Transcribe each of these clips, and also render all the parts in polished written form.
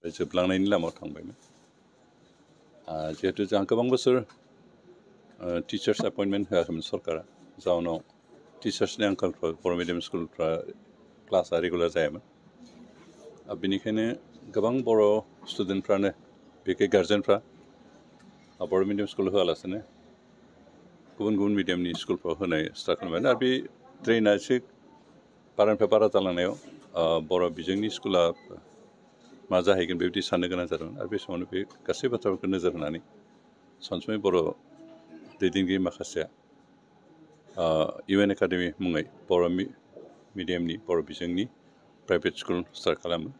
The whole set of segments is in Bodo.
जोबलांनायनि लामायाव थांबायमोन जिहेतु जोंहा गोबां बोसोर टिचार्स एपइन्टमेन्ट होआखैमोन सरकारा जाउनाव टिचार्सनि आंखालफ्रा बर' मिडियाम स्कुलफ्रा क्लासआ रेगुलार जायामोन बेनिखायनो गोबां बर' स्टुडेन्टफ्रानो बेखै गार्जेनफ्रा बर' मिडियाम स्कुल होआलासिनो गुबुन गुबुन मिडियामनि स्कुलफ्राव होनाय स्टार्ट खालामबाय आरो बे ट्रेना एसे बारानिफ्राय बारा जालांनायाव बर' बिजोंनि स्कुला मा जाहैगोन बेबायदि साननो गोनां जादोंमोन आरो बे समावनो बे गासै बाथ्राफोरखौ नोजोर होनानै सानसुमै बर' दैदेनगिरि माखासेया UN एकाडेमि मुङै बर' मिडियामनि बर' बिजोंनि प्राइभेट स्कुल स्टार्ट खालामो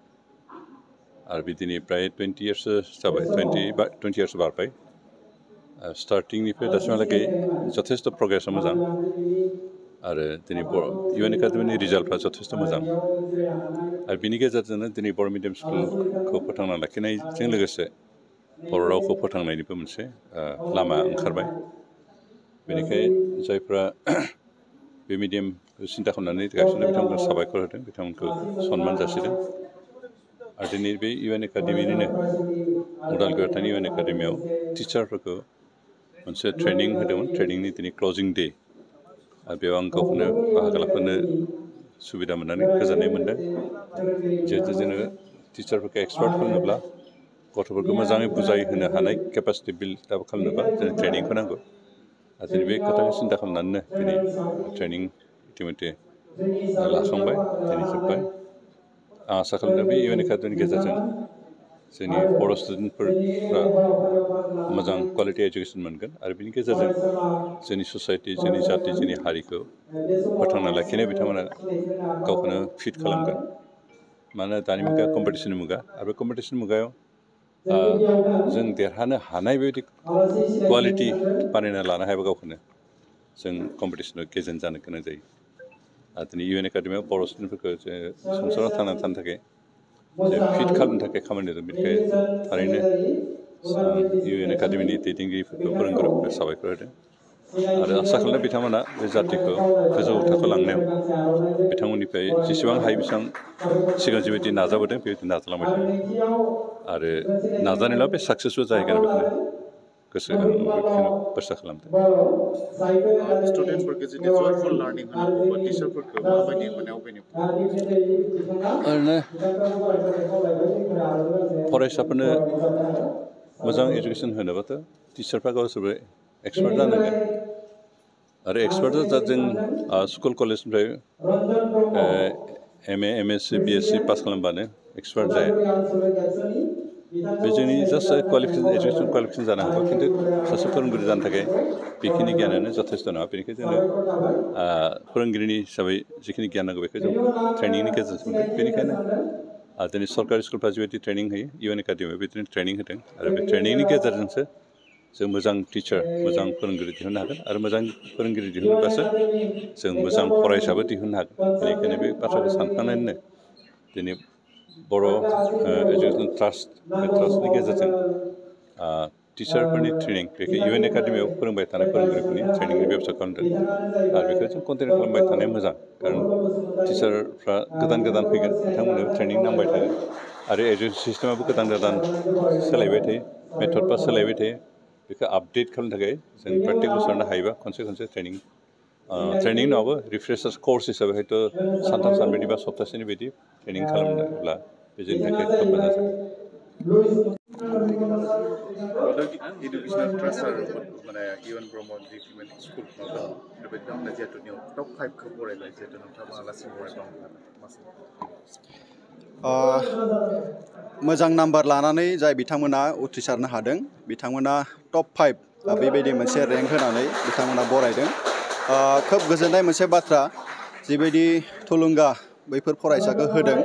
आरो बिदिनो प्राय 20 इयार्ससो जाबाय 20 इयार्स बारबाय स्टार्टिंनिफ्राय दासिमहालागै जथेस्थ' प्रग्रेसा मोजां आरो दिनै UN एकाडेमिनि रिजाल्टफ्रा जथेस्थ' मोजां आरो बिनि गेजेरजोंनो दिनै बर' मिडियाम स्कुलखौ फोथांना लाखिनायजों लोगोसे बर' रावखौ फोथांनायनिबो मोनसे लामा ओंखारबाय बेनिखायनो जायफ्रा बे मिडियामखौ सिन्था खालामनानै गायसनदों बिथांमोनखौ साबायखर होदों बिथांमोनखौ सनमान जासिदों आरो दिनै बे UN एकाडेमिनिनो उदालगुरियाव थानाय UN एकाडेमियाव टिचारफोरखौ मोनसे ट्रेनिं होदोंमोन ट्रेनिंनि दिनै क्लजिं डे आरो बेयाव आं गावखौनो बाहागो लाफानो सुबिदा मोननानै गोजोननाय मोन्दों जिहेतु जोङो टिचारफोरखौ एक्सपार्ट खालामनोब्ला गथ'फोरखौ मोजाङै बुजाय होनो हानाय केपासिटि बिल्ड आप खालामनोबा जों ट्रेनिंखौ नांगौ आरो दिनै बे खोथाखौ सिन्था खालामनानैनो दिनै ट्रेनिं इतिमध्य लाखांबाय दिनै जोब्बाय आं आसा खालामदों बे UN एकाडेमिनि गेजेरजों जोंनि बर' स्टुडेन्टफोरा मोजां क्वालिटि एजुकेसन मोनगोन आरो बिनि गेजेरजों जोंनि ससाइटि जोंनि जाथि जोंनि हारिखौ फोथांना लाखिनो बिथांमोना गावखौनो फिट खालामगोन मानोना दानि मुगाया कम्पिटिसननि मुगा आरो बे कम्पिटिसन मुगायाव जों देरहानो हानाय बेबायदि क्वालिटि बानायना लानो हायाबा गावखौनो जों कम्पिटिसनाव गेजेन जानो गोनां जायो आरो दिनै UN एकाडेमियाव बर' स्टुडेन्टफोरखौ संसाराव थांनानै थानो थाखाय फिट खालामनो थाखाय खामानि होदों बेनिखायनो थारैनो UN एकाडेमिनि दैदेनगिरिफोरखौ फोरोंगिरिफोरखौ साबायखर होदों आरो आसा खालामो बिथांमोना बे जाथिखौ गोजौ थाखोआव लांनायाव बिथांमोननिफ्राय जेसेबां हायो बेसेबां सिगां जिबायदि नाजाबोदों बेबायदि नाजालांबाय थागोन आरो नाजानायल' बे साक्सेसफुल जाहैगोन बेखौनो बेखौनो बाथ्रा खालामदों स्टुडेन्टफोरखौ जुदि जयफुल लार्निं होनांगौ बा टिचारफोरखौ माबायदि माने ओरैनो फरायसाफोरनो मोजां एजुकेसन होनोबाथ' टिचारफ्रा गावसोरबो एक्सपार्ट जानांगोन आरो एक्सपार्टआ दा जों स्कुल कलेजनिफ्राय MA MSc BSc पास खालामबानो एक्सपार्ट जाया बे जोंनि जास्ट क्वालिफिकेसन एजुकेसन क्वालिफिकेसन जानो हागौ खिन्थु सासे फोरोंगिरि जानो थाखाय बेखिनि गियानानो जथेस्थ' नङा बेनिखायनो जोंनो फोरोंगिरिनि हिसाबै जिखिनि गियान नांगौ बेखौ जों ट्रेनिंनि गेजेरजों मोनदों बेनिखायनो दिनै सरकारि स्कुलफ्रा जिबायदि ट्रेनिं होयो UN एकाडेमियाव बिदिनो ट्रेनिं होदों आरो बे ट्रेनिंनि गेजेरजोंसो जों मोजां टिचार मोजां फोरोंगिरि दिहुननो हागोन आरो मोजां फोरोंगिरि दिहुनोब्लासो जों मोजां फरायसाबो दिहुननो हागोन बेनिखायनो बे बाथ्राखौ सानखांनानैनो दिनै बर' एजुकेसन ट्रास्ट बे ट्रास्टनि गेजेरजों टिचारफोरनि ट्रेनिं बेखौ UN एकाडेमियाव फोरोंबाय थानाय फोरोंगिरिफोरनि ट्रेनिंनि बेब'स्था खालामदों आरो बेखौ जों कन्टिनिउ खालामबाय थानाया मोजां खारन टिचारफ्रा गोदान गोदान फैगोन बिथांमोननोबो ट्रेनिं नांबाय थागोन आरो एजुकेसन सिस्टेमाबो गोदान गोदान सोलायबाय थायो मेथडफ्रा सोलायबाय थायो बेखौ आपडेट खालामनो थाखाय जों प्रत्येक बोसोरावनो हायोबा खनसे ट्रेनिं नङाबो रिफ्रेसार्स कर्स हिसाबै हयथ' सानथाम सानब्रैनि बा सप्तासेनि बायदि ट्रेनिं खालामनोब्ला बे जोंनि थाखाय खोब मोजां जागोन एडुकेसनेल ट्रास्ट माने UN ब्रह्म स्कुल माबा बेबायदि दं जिहेतु टप 5 खौ फरायबाय जिहेतु नोंथाङा मालासिम फरायबावनो मोजां नाम्बार लानानै जाय बिथांमोना उथ्रिसारनो हादों बिथांमोना टप 5 बेबायदि मोनसे रेंक होनानै बिथांमोना बरायदों खोब गोजोननाय मोनसे बाथ्रा जिबायदि थुलुंगा बैफोर फरायसाखौ होदों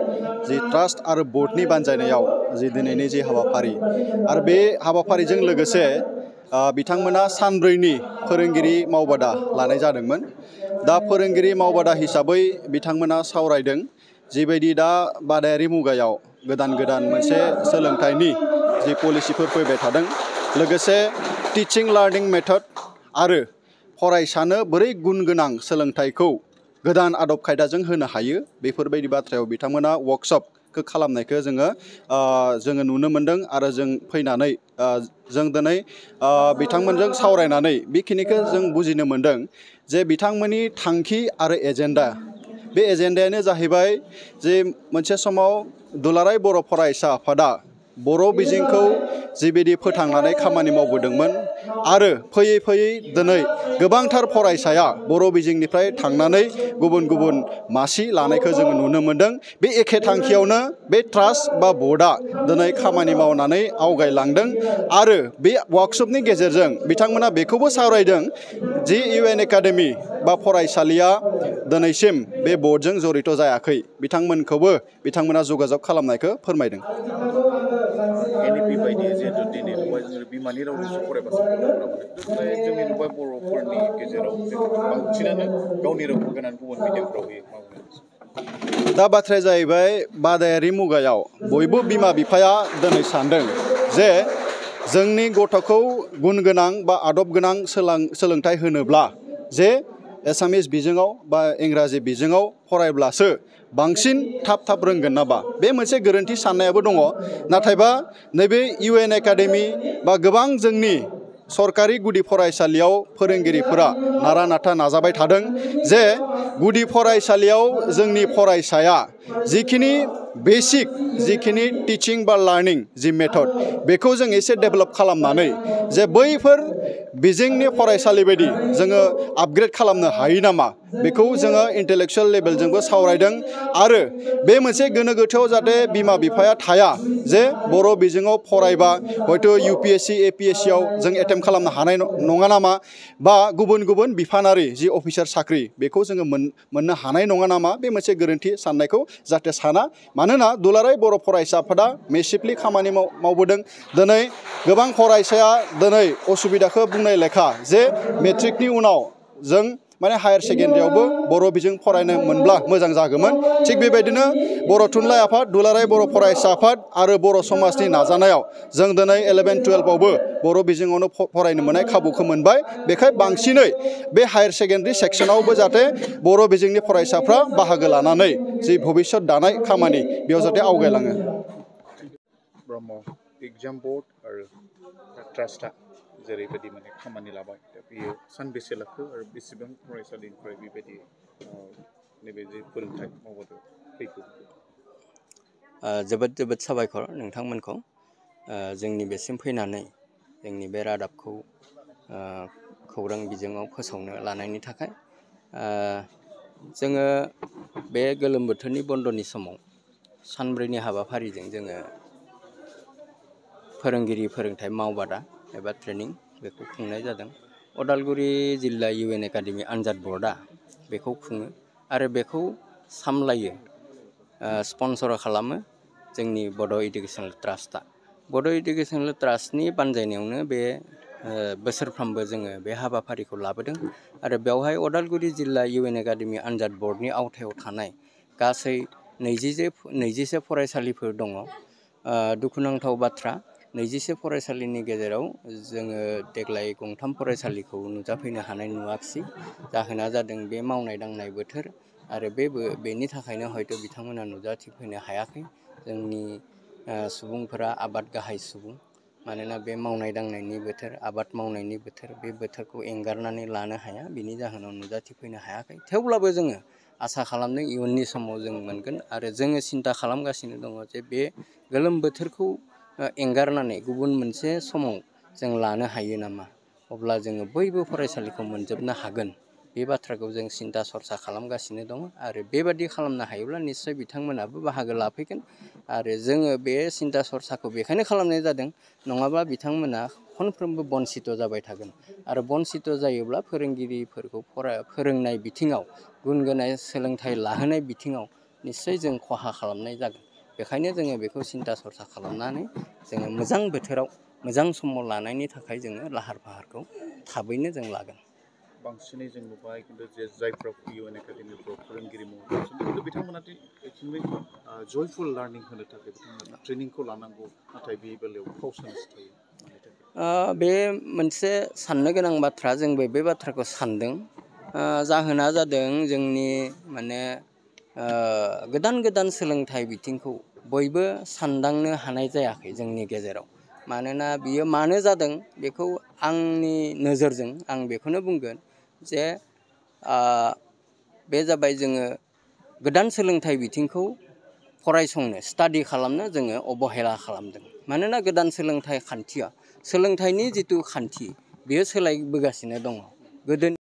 जि ट्रास्ट आरो बर्डनि बानजायनायाव जि दिनैनि जि हाबाफारि आरो बे हाबाफारिजों लोगोसे बिथांमोना सानब्रैनि फोरोंगिरि मावबादा लानाय जादोंमोन दा फोरोंगिरि मावबादा हिसाबै बिथांमोना सावरायदों जिबायदि दा बादायारि मुगायाव गोदान गोदान मोनसे सोलोंथाइनि जि पलिसिफोर फैबाय थादों लोगोसे टिचिं लार्निं मेथड आरो फरायसानो बोरै गुन गोनां सोलोंथाइखौ गोदान आदब खायदाजों होनो हायो बेफोरबायदि बाथ्रायाव बिथांमोना वर्कशप खालामनायखौ जोङो नुनो मोन्दों आरो जों फैनानै जों दिनै बिथांमोनजों सावरायनानै बेखिनिखौ जों बुजिनो मोन्दों जे बिथांमोननि थांखि आरो एजेन्डा बे एजेन्डायानो जाहैबाय जे मोनसे समाव दुलाराय बर' फरायसा आफादा बर' बिजोंखौ जिबायदि फोथांनानै खामानि मावबोदोंमोन आरो फैयै फैयै दिनै गोबांथार फरायसाया बर' बिजोंनिफ्राय थांनानै गुबुन गुबुन मासि लानायखौ जोङो नुनो मोन्दों बे एखे थांखियावनो बे ट्रास्ट बा बर्डआ दिनै खामानि मावनानै आवगायलांदों आरो बे वार्कशपनि गेजेरजों बिथांमोना बेखौबो सावरायदों जि इउएन एकाडेमि बा फरायसालिया दिनैसिम बे बर्डजों जड़ित जायाखै बिथांमोना जगाजग खालामनायखौ फोरमायदों एनइपि बायदि जिहेतु दिनै नुबाय जोङो बिमानि रावजोंसो फरायबासो बर'फोरा मोनो नाथाय जोंनि नुबाय बर'फोरनि गेजेराव बांसिनानो गावनि रावखौ गारनानै गुबुन मिडियामफ्राव होयो मावनो दा बाथ्राया जाहैबाय बादायारि मुगायाव बयबो बिमा बिफाया दिनै सानदों जे जोंनि गथ'खौ गुन गोनां बा आदब गोनां सोलोंथाइ होनोब्ला जे एसामिस बिजोङाव बा इंराजि बिजोङाव फरायब्लासो बांसिन थाब रोंगोन नामा बे मोनसे गोरोन्थि साननायाबो दङ नाथायबा नैबे इउएन एकाडेमि बा गोबां जोंनि सरकारि गुदि फरायसालियाव फोरोंगिरिफोरा नारा नाथा नाजाबाय थादों जे गुदि फरायसालियाव जोंनि फरायसाया जिखिनि बेसिक जिखिनि टिचिं बा लार्निं जि मेथड बेखौ जों एसे डेभेलप खालामनानै जे बैफोर बिजोंनि फरायसालि बायदि जोङो आपग्रेड खालामनो हायो नामा बेखौ जोङो इन्टेलेक्सुवेल लेभेलजोंबो सावरायदों आरो बे मोनसे गोनो गोथोआव जाहाथे बिमा बिफाया थाया जे बर' बिजोङाव फरायबा हयथ' UPSC APSC आव जों एटेम्प्ट खालामनो हानाय नङा नामा बा गुबुन बिफानारि जि अफिसार साख्रि बेखौ जोङो मोननो हानाय नङा नामा बे मोनसे गोरोन्थि साननायखौ जाहाथे साना मानोना दुलाराय बर' फरायसा आफादा मेसिभलि खामानि मावबोदों दिनै गोबां फरायसाया दिनै असुबिदाखौ बुंनाय लेखा जे मेट्रिकनि उनाव जों माने हायार सेकेन्डारियावबो बर' बिजों फरायनो मोनब्ला मोजां जागौमोन थिग बेबायदिनो बर' थुनलाइ आफाद दुलाराय बर' फरायसा आफाद आरो बर' समाजनि नाजानायाव जों दिनै 11-12आवबो बर' बिजोङावनो फरायनो मोननाय खाबुखौ मोनबाय बेखाय बांसिनै बे हायार सेकेन्डारि सेक्सनावबो जाहाथे बर' बिजोंनि फरायसाफ्रा बाहागो लानानै जि भबिष्यत दानाय खामानि बेयाव जाहाथे आवगायलाङो ब्रह्म एग्जाम बर्ड आरो ट्रास्टआ जेरैबायदि माने खामानि लाबाय दा बेयो सानबेसे लाखो आरो बेसेबां फरायसालिनिफ्राय बेबायदि नैबे जे फोरोंथाइ मावबोदों बेखौ जोबोद साबायखर नोंथांमोनखौ जोंनि बेसिम फैनानै जोंनि बे रादाबखौ खौरां बिजोङाव फोसावनो लानायनि थाखाय जोङो बे गोलोम बोथोरनि बन्दनि समाव सानब्रैनि हाबाफारिजों जोङो फोरोंगिरि फोरोंथाइ मावबादा एबा ट्रेनिं बेखौ खुंनाय जादों उदालगुरि जिल्ला इउएन एकाडेमि आनजाद बर्डआ बेखौ खुङो आरो बेखौ सामलायो स्पन्सर खालामो जोंनि बड' इडुकेसनेल ट्रास्टआ बड' इडुकेसनेल ट्रास्टनि बानजायनायावनो बे बोसोरफ्रोमबो जोङो बे हाबाफारिखौ लाबोदों आरो बेवहाय उदालगुरि जिल्ला इउएन एकाडेमि आनजाद बर्डनि आवथायाव थानाय गासै 21 फरायसालिफोर दङ दुखुनांथाव बाथ्रा 21 फरायसालिनि गेजेराव जोङो देग्लाय गंथाम फरायसालिखौ नुजाफैनो हानाय नुवाखिसै जाहोना जादों बे मावनाय दांनाय बोथोर आरो बेनि थाखायनो हयथ' बिथांमोना नुजाथिफैनो हायाखै जोंनि सुबुंफोरा आबाद गाहाय सुबुं मानोना बे मावनाय दांनायनि बोथोर आबाद मावनायनि बोथोर बे बोथोरखौ एंगारनानै लानो हाया बिनि जाहोनाव नुजाथिफैनो हायाखै थेवब्लाबो जोङो आसा खालामदों इयुननि समाव जों मोनगोन आरो जोङो सिन्था खालामगासिनो दङ जे बे गोलोम बोथोरखौ एंगारनानै गुबुन मोनसे समाव जों लानो हायो नामा अब्ला जोङो बयबो फरायसालिखौ मोनजोबनो हागोन बे बाथ्राखौ जों सिन्था सरसा खालामगासिनो दङ आरो बेबादि खालामनो हायोब्ला निस्सय बिथांमोनाबो बाहागो लाफैगोन आरो जोङो बे सिन्था सरसाखौ बेखायनो खालामनाय जादों नङाबा बिथांमोना खनफ्रोमबो बन्सित जाबाय थागोन आरो बन्सित जायोब्ला फोरोंगिरिफोरखौ फोरोंनाय बिथिङाव गुन गोनां सोलोंथाइ लाहोनाय बिथिङाव निस्सय जों खहा खालामनाय जागोन बेखायनो जोङो बेखौ सिन्था सरसा खालामनानै जोङो मोजां बोथोराव मोजां समाव लानायनि थाखाय जोङो लाहार फाहारखौ थाबैनो जों लागोन बांसिनै जों नुबाय खिन्थु जे जायफ्रा इउएन एकाडेमिफ्राव फोरोंगिरि मावदों खिन्थु बिथांमोना एक्सुवेलि जयफुल लार्निं होनो थाखाय बिथांमोना ट्रेनिंखौ लानांगौ नाथाय बे बेलायाव काउसन्स थायो बे मोनसे साननो गोनां बाथ्रा जोंबो बे बाथ्राखौ सानदों जाहोना जादों जोंनि माने गोदान सोलोंथाइ बिथिंखौ बयबो सानदांनो हानाय जायाखै जोंनि गेजेराव मानोना बियो मानो जादों बेखौ आंनि नोजोरजों आं बेखौनो बुंगोन जे बे जाबाय जोङो गोदान सोलोंथाइ बिथिंखौ फरायसंनो स्टाडि खालामनो जोङो अबहेला खालामदों मानोना गोदान सोलोंथाइ खान्थिया सोलोंथाइनि जिथु खान्थि बेयो सोलायबोगासिनो दङ गोदोनि